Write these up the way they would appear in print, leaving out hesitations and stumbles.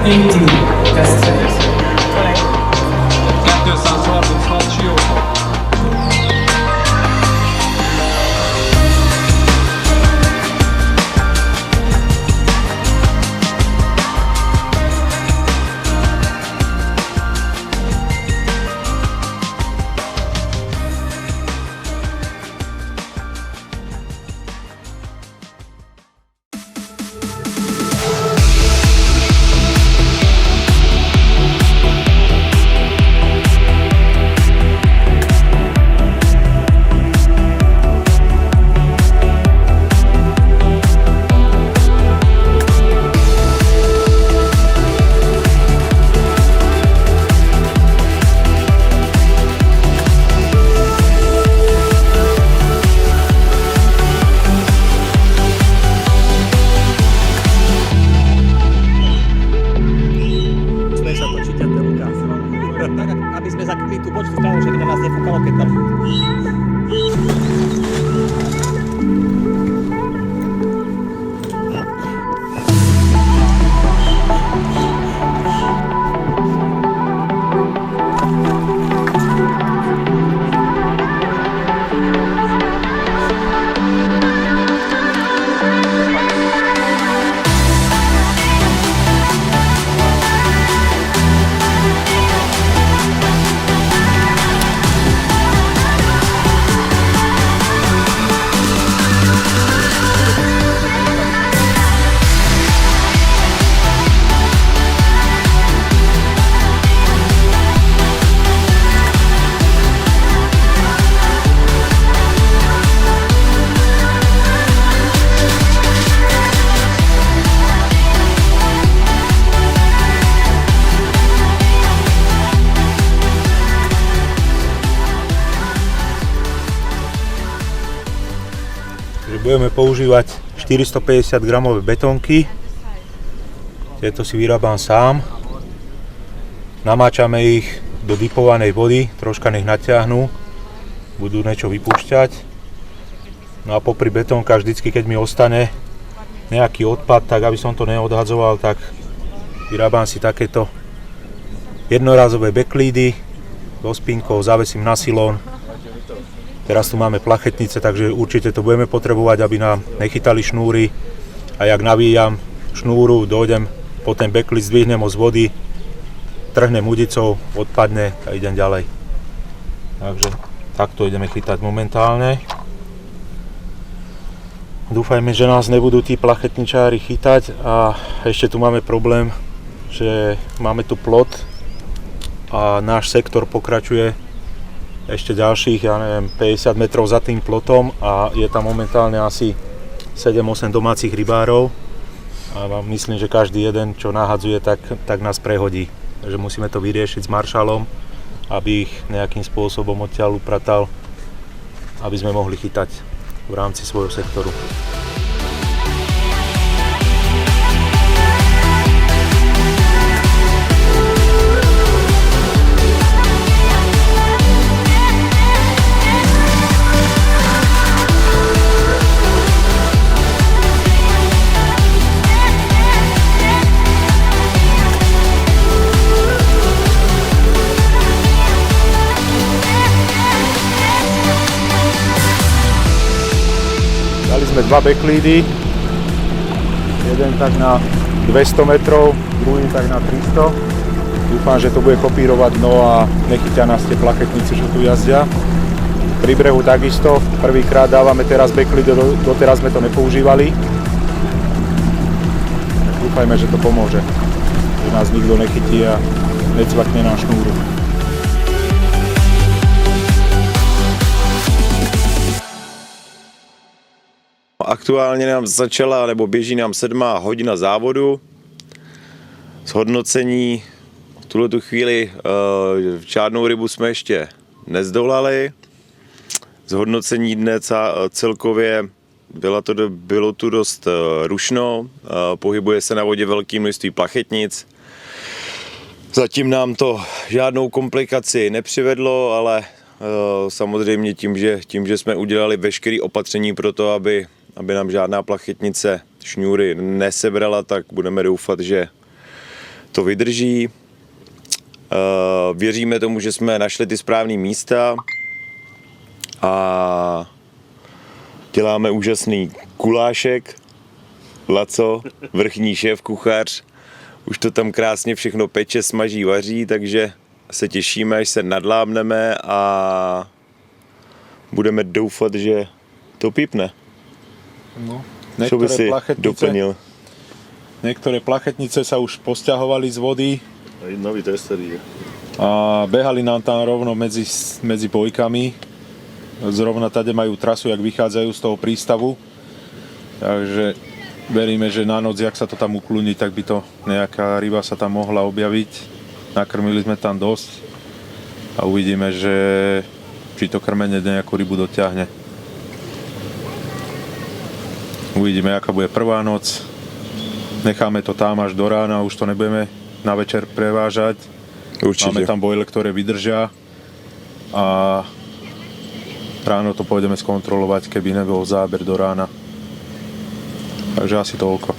18 test. 236 Chiyoto. Aby sme zakryli tú bočnú stranu, že na nás nefúkalo, keď tam... Budeme používať 450 gramové betónky. Tieto si vyrábam sám. Namáčame ich do dipovanej vody, troška nech natiahnu, budú niečo vypúšťať. No a popri betónkach vždycky, keď mi ostane nejaký odpad, tak aby som to neodhadzoval, tak vyrábam si takéto jednorázové backlídy so spinkou, zavesím na silón. Teraz tu máme plachetnice, takže určite to budeme potrebovať, aby nám nechytali šnúry. A jak navíjam šnúru, dojdem po ten backlid, zdvihnem ho z vody, trhnem udicou, odpadne a idem ďalej. Takže takto ideme chytať momentálne. Dúfajme, že nás nebudú tí plachetničári chytať a ešte tu máme problém, že máme tu plot a náš sektor pokračuje ešte ďalších, 50 metrov za tým plotom a je tam momentálne asi 7-8 domácich rybárov a myslím, že každý jeden, čo nahadzuje, tak nás prehodí. Takže musíme to vyriešiť s maršalom, aby ich nejakým spôsobom odtiaľ upratal, aby sme mohli chytať v rámci svojho sektoru. Dali sme dva backlídy, jeden tak na 200 metrov, druhý tak na 300. Dúfam, že to bude kopírovať dno a nechytia nás tie plachetnice, čo tu jazdia. Pri brehu takisto, prvýkrát dávame teraz backlídy, doteraz sme to nepoužívali. Dúfajme, že to pomôže, že nás nikto nechytí a necvakne na šnúru. Aktuálně nám začala, nebo běží nám 7. hodina závodu. Zhodnocení v tuhletu chvíli žádnou rybu jsme ještě nezdolali. Zhodnocení dne celkově bylo tu dost rušno, pohybuje se na vodě velké množství plachetnic. Zatím nám to žádnou komplikaci nepřivedlo, ale samozřejmě tím, že jsme udělali veškeré opatření pro to, aby nám žádná plachetnice šňůry nesebrala, tak budeme doufat, že to vydrží. Věříme tomu, že jsme našli ty správné místa a děláme úžasný gulášek. Laco, vrchní šéf, kuchař, už to tam krásně všechno peče, smaží, vaří, takže se těšíme, až se nadlábneme a budeme doufat, že to pípne. No, Čo by si doplnil? Niektoré plachetnice sa už posťahovali z vody Nový tester je. a behali nám tam rovno medzi bojkami. Zrovna tady majú trasu, jak vychádzajú z toho prístavu. Takže veríme, že na noc, jak sa to tam ukludní, tak by to nejaká ryba sa tam mohla objaviť. Nakrmili sme tam dosť a uvidíme, že či to krmenie nejakú rybu dotiahne. Uvidíme, aká bude prvá noc. Necháme to tam až do rána, už to nebudeme na večer prevážať. Určite. Máme tam bojle, ktoré vydržia a ráno to pôjdeme skontrolovať, keby nebol záber do rána. Takže asi toľko.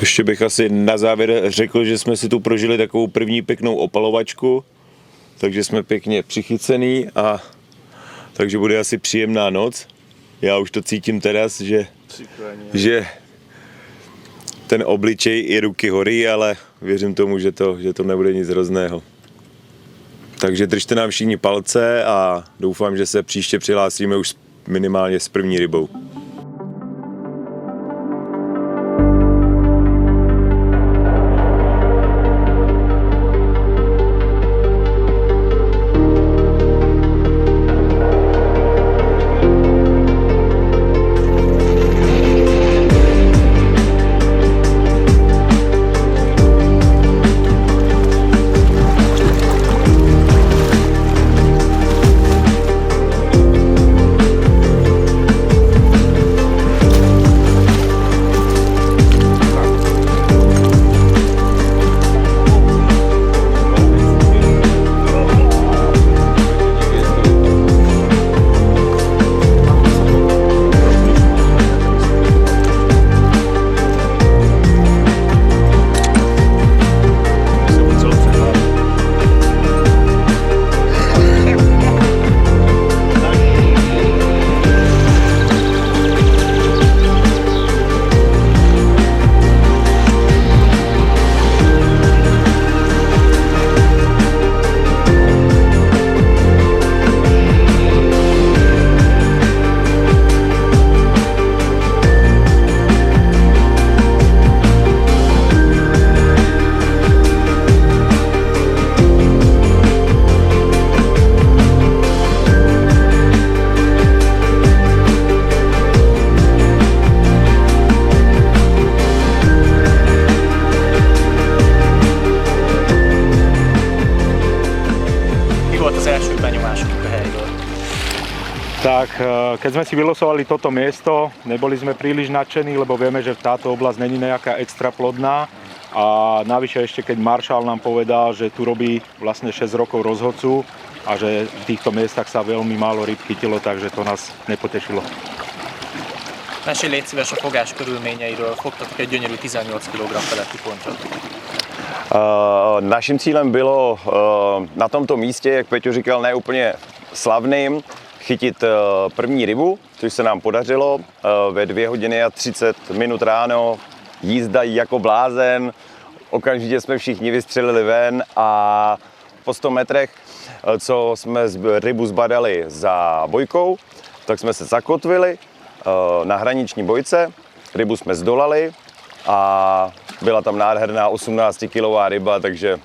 Ještě bych asi na závěr řekl, že jsme si tu prožili takovou první pěknou opalovačku, takže jsme pěkně přichycený a takže bude asi příjemná noc. Já už to cítím teraz, že ten obličej i ruky horí, ale věřím tomu, že to nebude nic hrozného. Takže držte nám všichni palce a doufám, že se příště přihlásíme už minimálně s první rybou. Tak, keď sme si vylosovali toto miesto, neboli sme príliš nadšení, lebo vieme, že táto oblasť není nejaká extra plodná. A navyše ešte, keď maršál nám povedal, že tu robí vlastne 6 rokov rozhodcu a že v týchto miestach sa veľmi málo ryb chytilo, takže to nás nepotešilo. Mesélj légy szíves a fogás körülményeiről, fogtatok egy gyönyörű 18 kg feletti pontot. Naším cílem bylo na tomto místě, jak Peťo říkal, ne úplně slavným, chytit první rybu, což se nám podařilo ve 2 hodiny a 30 minut ráno, jízda jako blázen, okamžitě jsme všichni vystřelili ven a po 100 metrech, co jsme rybu zbadali za bojkou, tak jsme se zakotvili na hraniční bojce, rybu jsme zdolali a byla tam nádherná 18-kilová ryba, takže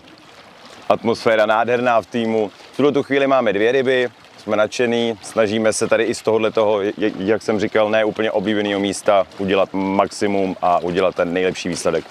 atmosféra nádherná v týmu. V tuto chvíli máme 2 ryby, jsme nadšený, snažíme se tady i z tohoto, jak jsem říkal, ne úplně oblíbeného místa udělat maximum a udělat ten nejlepší výsledek.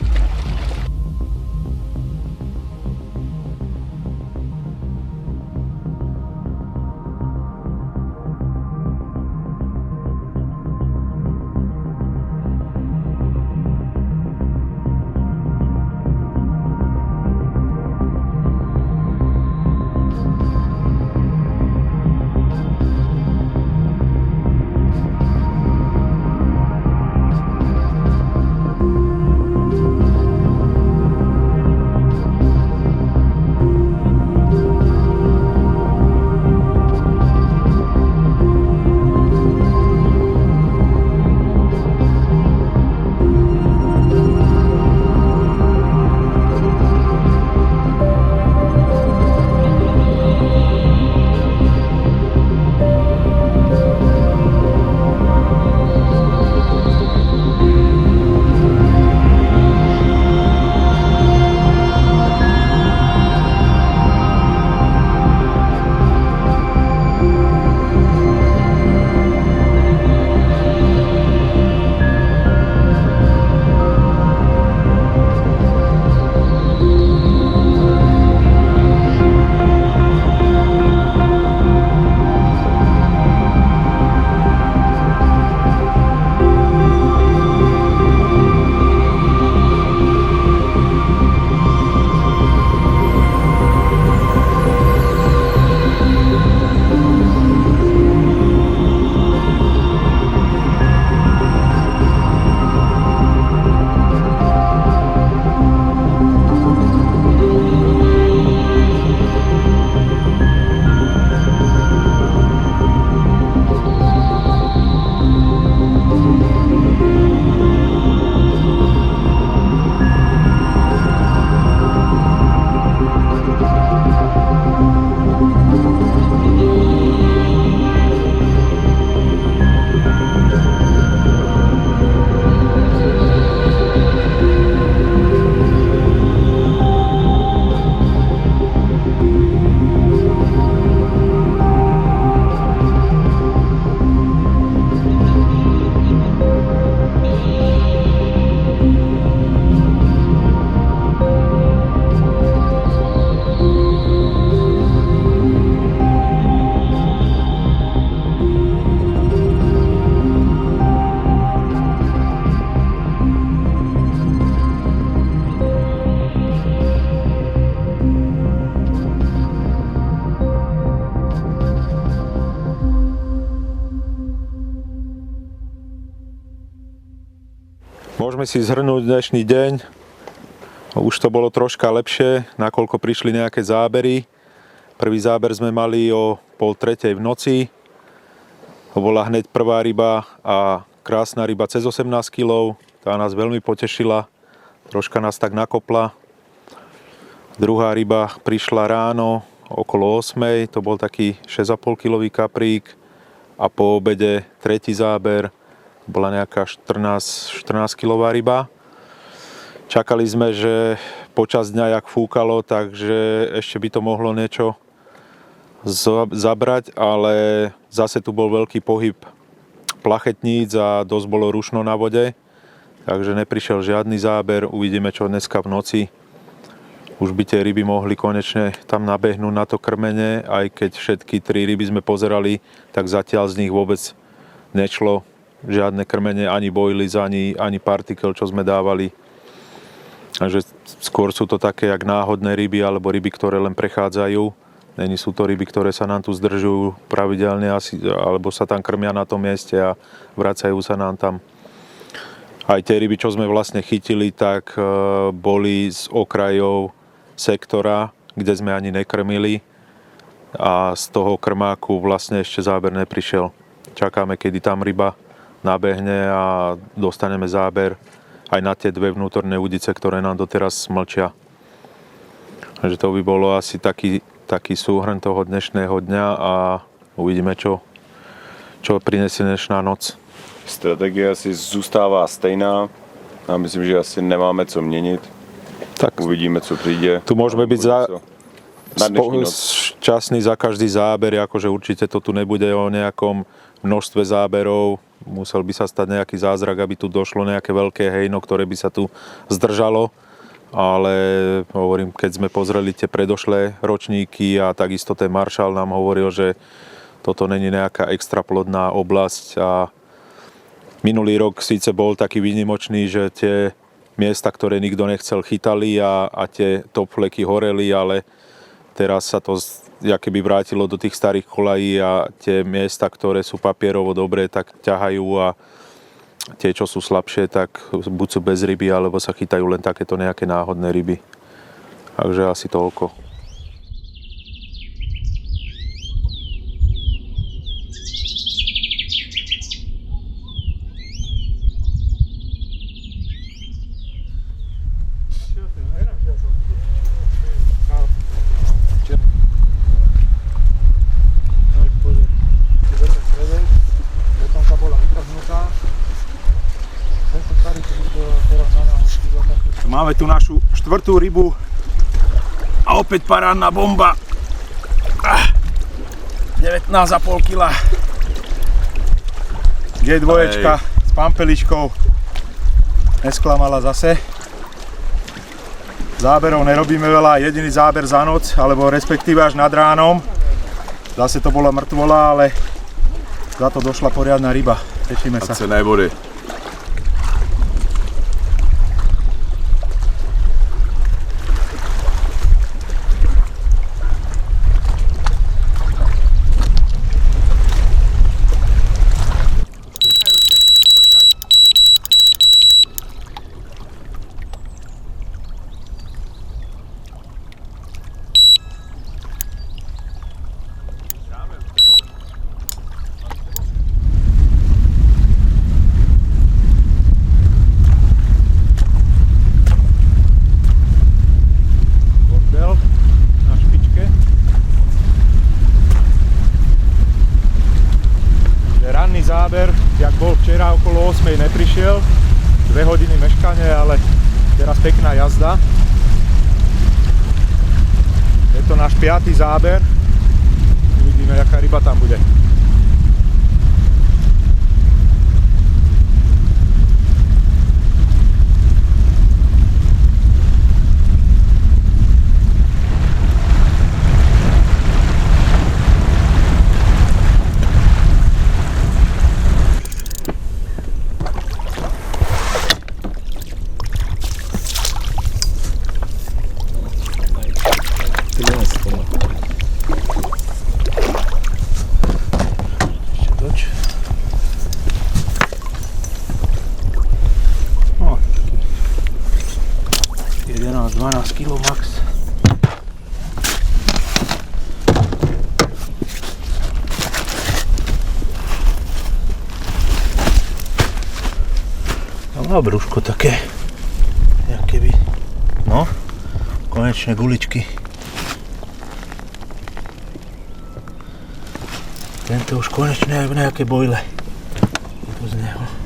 Môžeme si zhrnúť dnešný deň. Už to bolo troška lepšie, nakoľko prišli nejaké zábery. Prvý záber sme mali o 2:30 v noci. To bola hneď prvá ryba a krásna ryba cez 18 kg. Tá nás veľmi potešila. Troška nás tak nakopla. Druhá ryba prišla ráno okolo 8. To bol taký 6,5 kilový kaprík. A po obede tretí záber. Bola nejaká 14 kilová ryba. Čakali sme, že počas dňa jak fúkalo, takže ešte by to mohlo niečo zabrať, ale zase tu bol veľký pohyb plachetníc a dosť bolo rušno na vode, takže neprišiel žiadny záber. Uvidíme, čo dneska v noci. Už by tie ryby mohli konečne tam nabehnúť na to krmenie, aj keď všetky 3 ryby sme pozerali, tak zatiaľ z nich vôbec nešlo žiadne krmenie, ani boilies, ani partikel, čo sme dávali. Takže skôr sú to také jak náhodné ryby, alebo ryby, ktoré len prechádzajú. Není sú to ryby, ktoré sa nám tu zdržujú pravidelne, alebo sa tam krmia na tom mieste a vracajú sa nám tam. Aj tie ryby, čo sme vlastne chytili, tak boli z okrajov sektora, kde sme ani nekrmili. A z toho krmáku vlastne ešte záber neprišiel. Čakáme, kedy tam ryba nabehne a dostaneme záber aj na tie 2 vnútorné udice, ktoré nám doteraz mlčia. Takže to by bolo asi taký súhrn toho dnešného dňa a uvidíme, čo prinesie dnešná noc. Strategie asi zůstává stejná. Já myslím, že asi nemáme co měnit. Tak uvidíme, co přijde. Tu môžeme byť na šťastní za každý záber, akože určite to tu nebude o nejakom množstve záberov. Musel by sa stať nejaký zázrak, aby tu došlo nejaké veľké hejno, ktoré by sa tu zdržalo. Ale hovorím, keď sme pozreli tie predošlé ročníky a takisto ten maršal nám hovoril, že toto není nejaká extra plodná oblasť a minulý rok síce bol taký výnimočný, že tie miesta, ktoré nikto nechcel, chytali a tie top fleky horeli, ale teraz sa to keby vrátilo do tých starých kolají a tie miesta, ktoré sú papierovo dobré, tak ťahajú a tie, čo sú slabšie, tak buď sú bez ryby, alebo sa chytajú len takéto nejaké náhodné ryby. Takže asi toľko. Máme tu našu 4. rybu a opäť parádna bomba. 19,5 kg. G2 s pampeličkou. Nesklamala zase. Záberov nerobíme veľa, jediný záber za noc, alebo respektíve až nad ránom. Zase to bola mŕtvola, ale za to došla poriadna ryba. Tešíme sa. A cenné vody. Záber, jak bol včera okolo 8 neprišiel, 2 hodiny meškanie, ale teraz pekná jazda. Je to náš 5. záber, uvidíme, aká ryba tam bude. No brúško také, jak keby, no, konečne guličky. Tento už konečne aj v nejaké bojle. Tu z neho.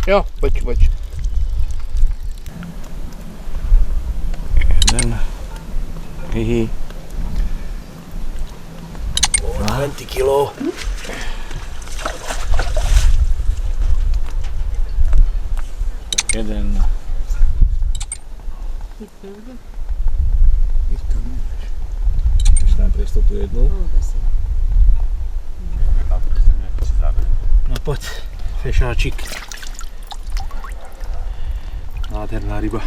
Jo, pojď. Jeden. Hihi. 20 kilo. Jeden. Ještě přesto tu jednu. No poď, fešáčik. Nádherná ryba.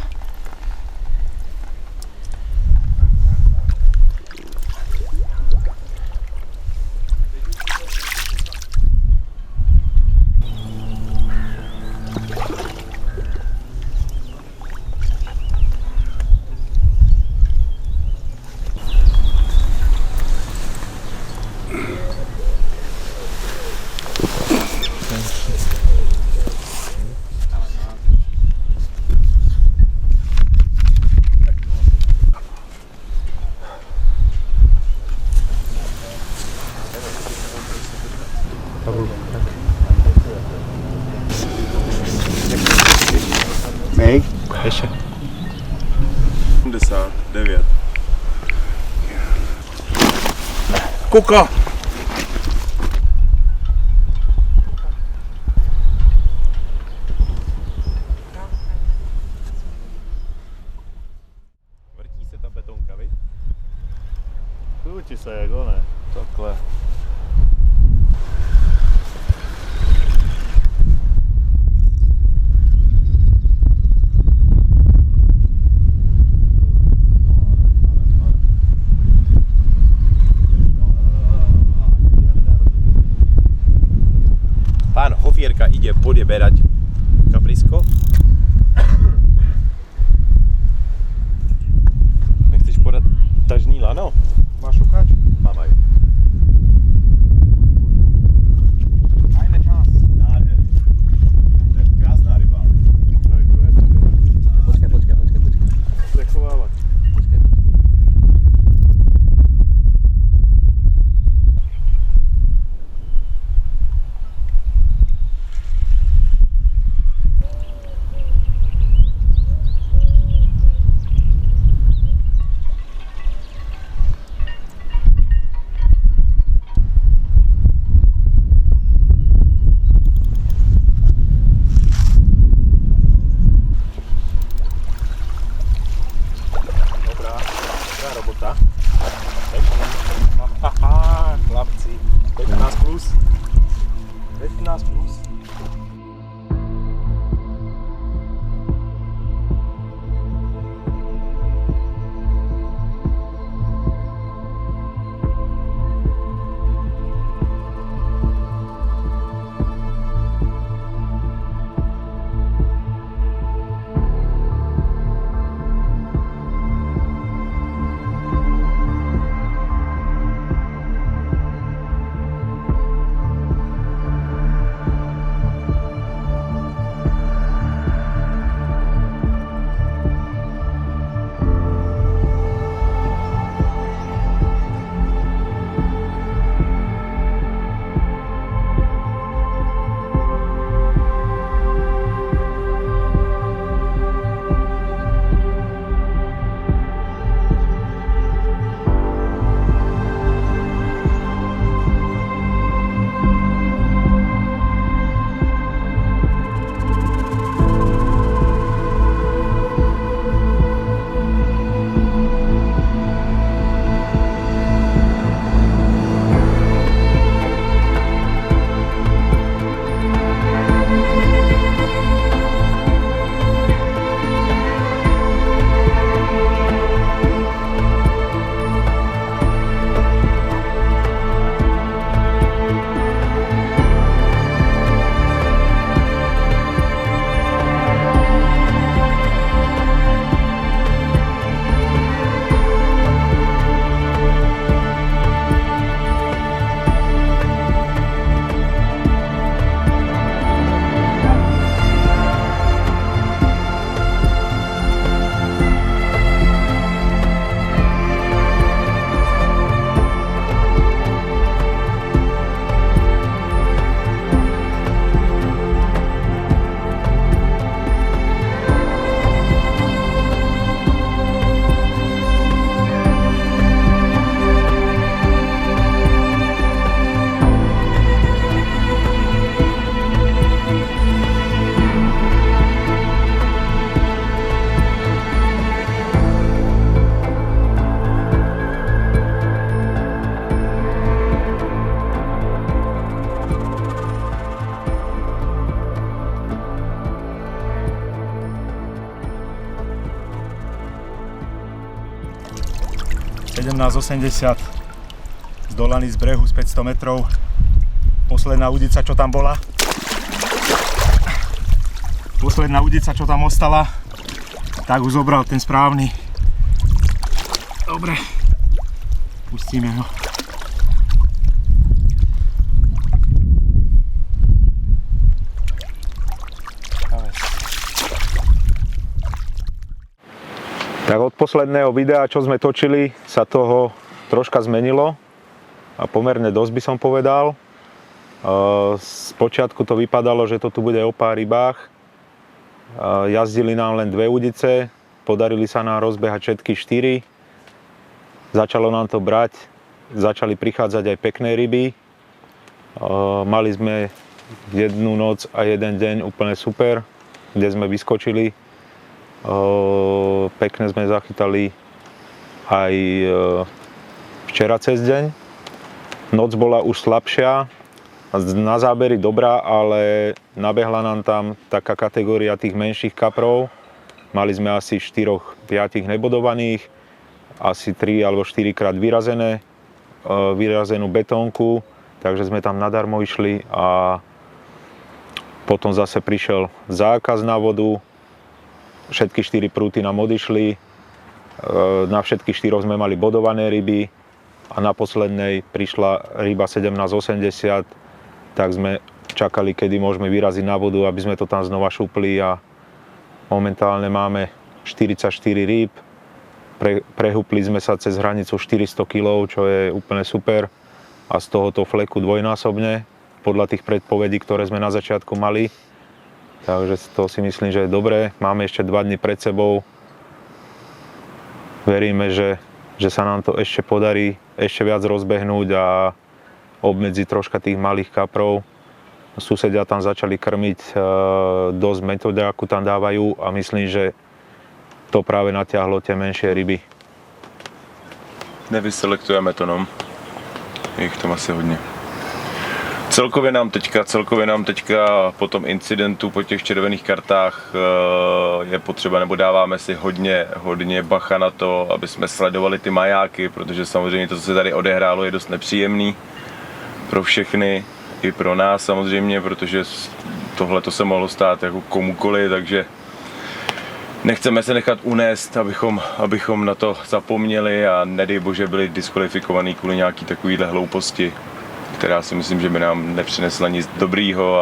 Hej. Ešte. 79. Kuka. Vrtí se ta betonka, viď? Krúti sa jak one. Takhle. Pán Hofierka ide podeberať kaprisko. Nechceš podať tažný lano? Máš šukáč? Mám aj. Fajný čas. Nádherný. Krásná ryba. Počkaj. Prechovávať. 17,80 zdolaný z brehu z 500 metrov. Posledná udica, čo tam bola. Posledná udica, čo tam ostala, tak už zobral ten správny. Dobre, pustíme ho. Tak od posledného videa, čo sme točili, sa toho troška zmenilo a pomerne dosť by som povedal. Spočiatku to vypadalo, že to tu bude o pár rybách. Jazdili nám len 2 udice, podarili sa nám rozbehať všetky 4. Začalo nám to brať, začali prichádzať aj pekné ryby. Mali sme jednu noc a jeden deň úplne super, kde sme vyskočili. Pekne sme zachytali aj včera cez deň. Noc bola už slabšia, na zábery dobrá, ale nabehla nám tam taká kategória tých menších kaprov. Mali sme asi 4-5 nebodovaných, asi 3 alebo 4 krát vyrazenú betónku, takže sme tam nadarmo išli a potom zase prišiel zákaz na vodu. Všetky 4 prúty nám odišli, na všetkých 4 sme mali bodované ryby a na poslednej prišla ryba 17,80, tak sme čakali, kedy môžeme vyraziť na vodu, aby sme to tam znova šupli a momentálne máme 44 rýb. Prehúpli sme sa cez hranicu 400 kg, čo je úplne super a z tohoto fleku dvojnásobne podľa tých predpovedí, ktoré sme na začiatku mali. Takže to si myslím, že je dobré. Máme ešte 2 dni pred sebou. Veríme, že sa nám to ešte podarí ešte viac rozbehnúť a obmedziť troška tých malých kaprov. Susedia tam začali krmiť dosť metódy, akú tam dávajú a myslím, že to práve natiahlo tie menšie ryby. Nevyselektujeme to, no. Je ich tam asi hodně. Celkově nám teďka po tom incidentu, po těch červených kartách je potřeba, nebo dáváme si hodně bacha na to, aby jsme sledovali ty majáky, protože samozřejmě to, co se tady odehrálo, je dost nepříjemný pro všechny, i pro nás samozřejmě, protože tohle to se mohlo stát jako komukoli, takže nechceme se nechat unést, abychom na to zapomněli a nedej bože byli diskvalifikovaní kvůli nějaký takovýhle hlouposti, která si myslím, že by nám nepřinesla nic dobrýho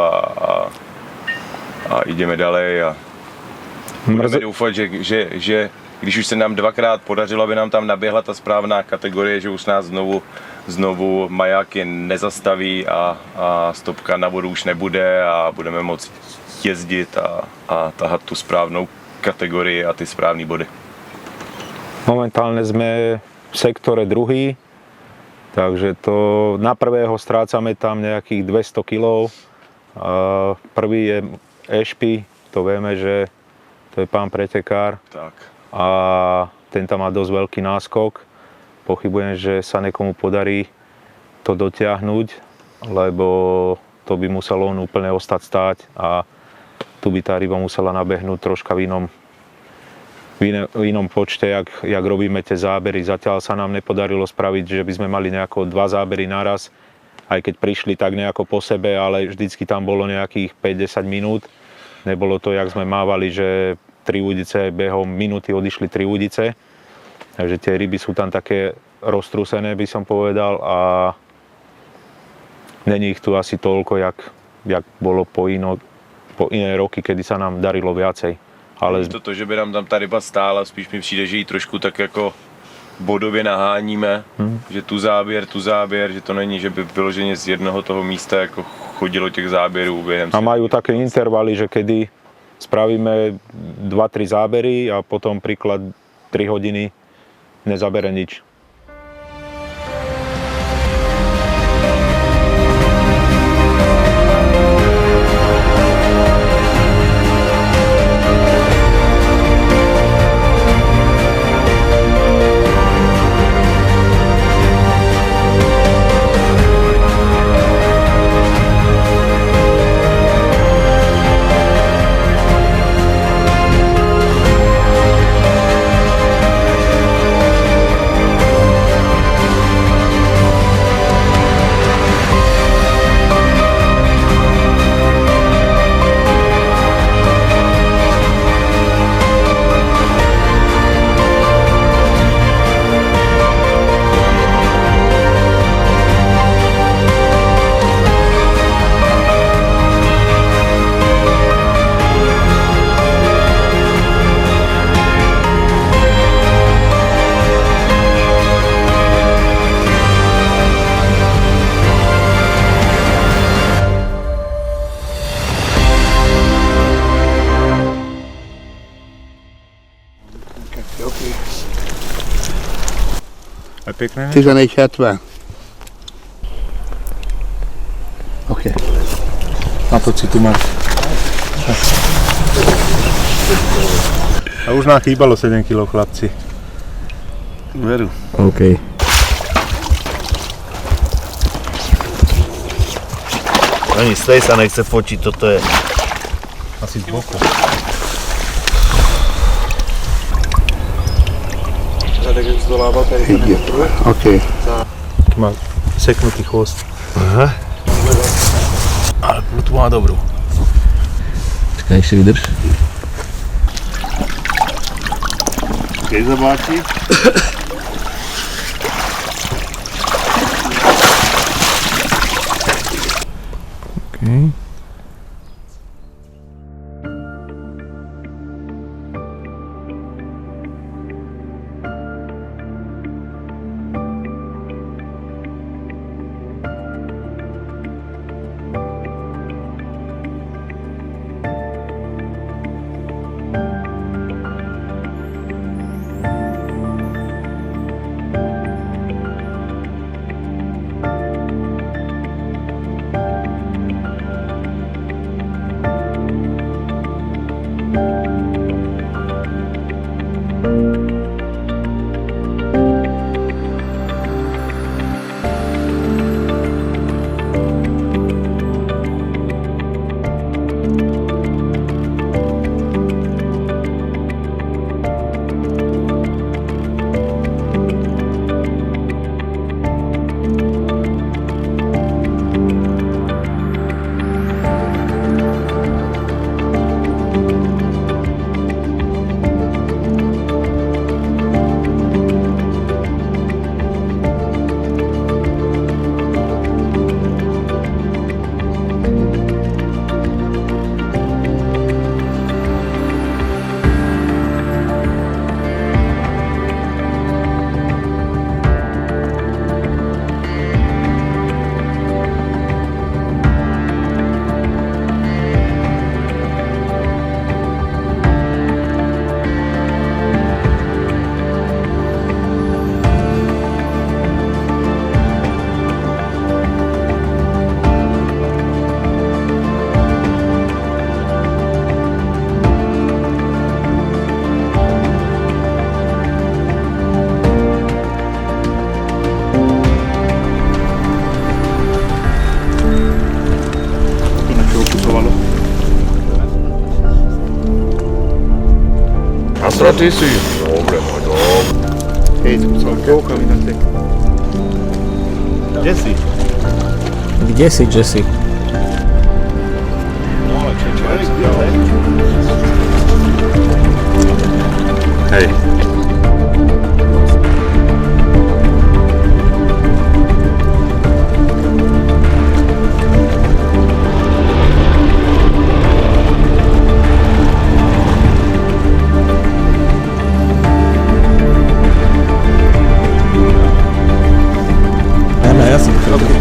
a jdeme dále a budeme doufat, že když už se nám 2krát podařilo, aby nám tam naběhla ta správná kategorie, že už nás znovu majáky nezastaví a stopka na vodu už nebude a budeme moct jezdit a tahat tu správnou kategorii a ty správné body. Momentálne sme v sektore 2. Takže to na prvého strácame tam nejakých 200 kg. Prvý je Ešpi, to vieme, že to je pán pretekár. Tak. A ten tam má dosť veľký náskok. Pochybujem, že sa niekomu podarí to dotiahnuť, lebo to by muselo on úplne ostať stáť a tu by tá ryba musela nabehnúť troška v inom počte, jak robíme tie zábery. Zatiaľ sa nám nepodarilo spraviť, že by sme mali nejako 2 zábery naraz, aj keď prišli tak nejako po sebe, ale vždycky tam bolo nejakých 5-10 minút. Nebolo to, jak sme mávali, že 3 udice behom minúty odišli 3 udice. Takže tie ryby sú tam také roztrúsené, by som povedal, a není ich tu asi toľko, jak bolo po iné roky, kedy sa nám darilo viacej. Ale to, že by nám tam ta ryba stála, spíš mi přijde, že ji trošku tak jako bodově naháníme, že tu záběr, že to není, že by vyloženě z jednoho toho místa jako chodilo těch záběrů během. A majú také intervaly, že kedy spravíme 2-3 zábery a potom príklad 3 hodiny nezabere nič. pekné. 11,70. OK. A poď si tu máš. A už nám chýbalo 7 kg, chlapci. Veru. OK. Ani stej sa nechce fotiť, toto je. Asi z boku. OK. Má seknutý chvost. Aha. Ale tu má dobrú. Čakaj, ešte vydrž. Keď zabáči. Okay. Nasratý si? Dobre, môj dom. Hej, skúsam koukami na tek. Kde si? Kde si, Jesse? Hej. Ja som dobrý.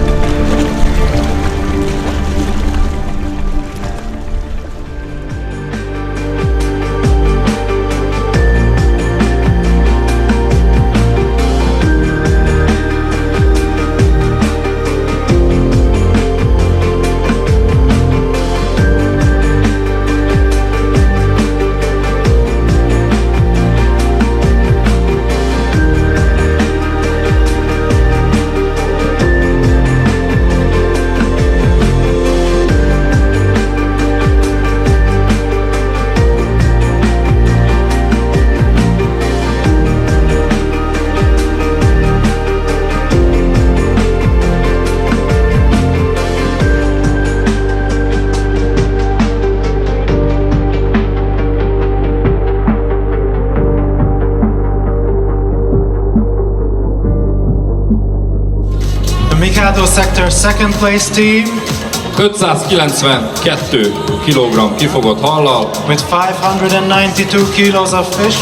Mikado Sector second place team 592 kg kifogott hallal. with 592 kilos of fish.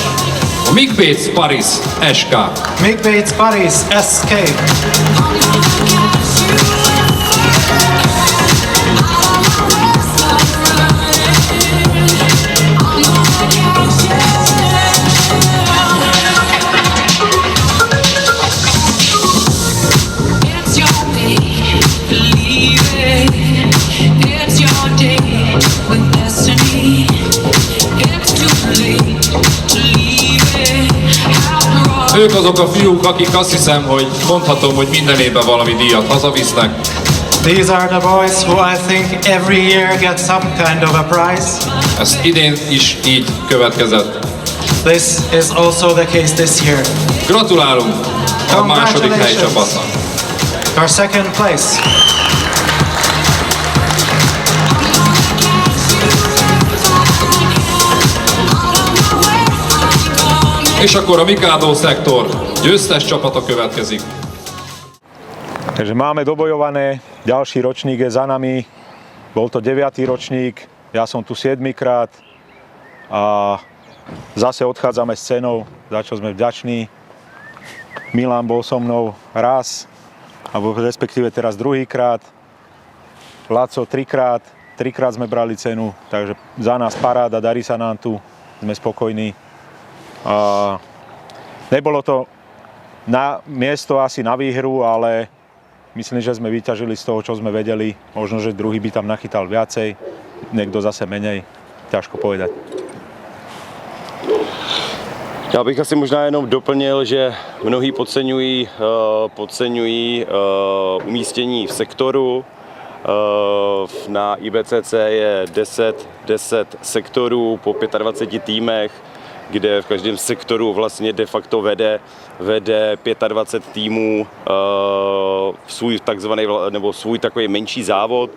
A Mick Bates Paris SK. Mick Bates Paris SK. Ők azok a fiúk, akik azt hiszem, hogy mondhatom, hogy minden évben valami díjat hazavisznek. These are the boys who I think every year get some kind of a prize. Ez idén is így következett. This is also the case this year. Gratulálunk a második helyi csapatnak. Our second place. És akkor a Mikado szektor győztes csapata következik. Takže máme dobojované, ďalší ročník je za nami, bol to 9. ročník, ja som tu 7. krát a zase odchádzame s cenou, za čo sme vďační. Milan bol so mnou raz, alebo respektíve teraz druhýkrát, Laco 3-krát, 3-krát sme brali cenu, takže za nás paráda, darí sa nám tu, sme spokojní. A nebolo to na miesto asi na výhru, ale myslím, že sme vyťažili z toho, čo sme vedeli. Možno, že druhý by tam nachytal viacej, niekto zase menej. Ťažko povedať. Já bych asi možná jenom doplnil, že mnohí podceňují umístění v sektoru. Na IBCC je 10 sektorů po 25 týmech, kde v každém sektoru vlastně de facto vede 25 týmů svůj takzvaný, nebo svůj takový menší závod,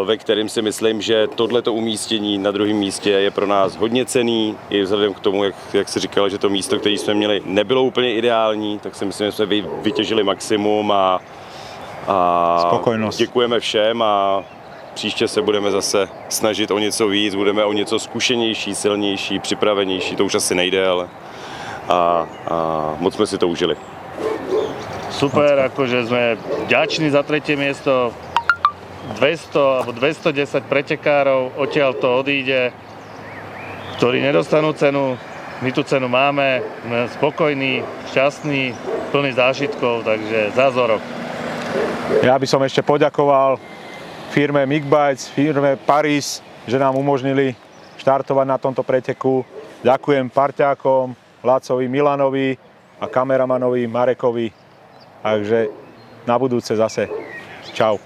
ve kterém si myslím, že tohleto umístění na druhém místě je pro nás hodně cenný. I vzhledem k tomu, jak si říkal, že to místo, které jsme měli, nebylo úplně ideální, tak si myslím, že jsme vytěžili maximum a spokojnost. Děkujeme všem a příště se budeme zase snažit o něco víc, budeme o něco zkušenější, silnější, připravenější, to už asi nejde, ale a moc jsme si to užili. Super, akože sme vďační za tretie miesto. 200 alebo 210 pretekárov odtiaľ to odíde, ktorí nedostanú cenu. My tú cenu máme, sme spokojní, šťastní, plní zážitkov, takže za rok. Ja by som ešte poďakoval firme Mikbites, firme Paris, že nám umožnili štartovať na tomto preteku. Ďakujem parťákom, Lacovi, Milanovi a kameramanovi Marekovi. Takže na budúce zase. Čau.